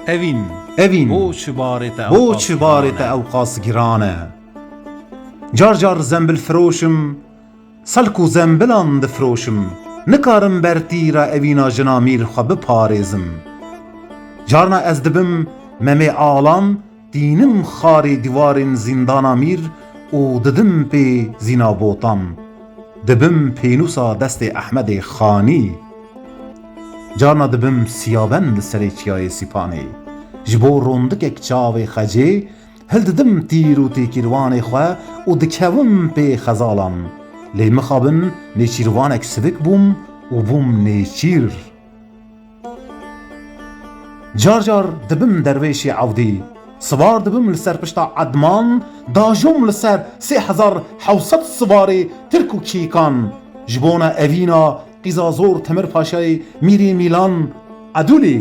Evin Evin بو çibarete evqas girane car car zembil firoşim salku zembilan difroşim nikarim bertîra evîna jina mîr xwe biparêzim carna ez dibim memê alan dînim xarê dîwarên zîndana mîr û didim pê zîna botan dibim pênûsa destê Ehmedê Xanî carna dibim siyaben li serê çiyayê Sîpanê ji bo rondikek çavê xecê hil didim tîr û têkîrvanê xwe û dikevim pê xezalan lê mixabin nêçîrvanek sivik bûm û bûm nêçîr car car dibim dervêşê Ewdî sivar dibim li ser pişta Edman dajom li ser 3700 sivarê Tirk û Kîkan ji bona evîna qîza zor Temir Paşayê Mîrê Mîlan Edûlê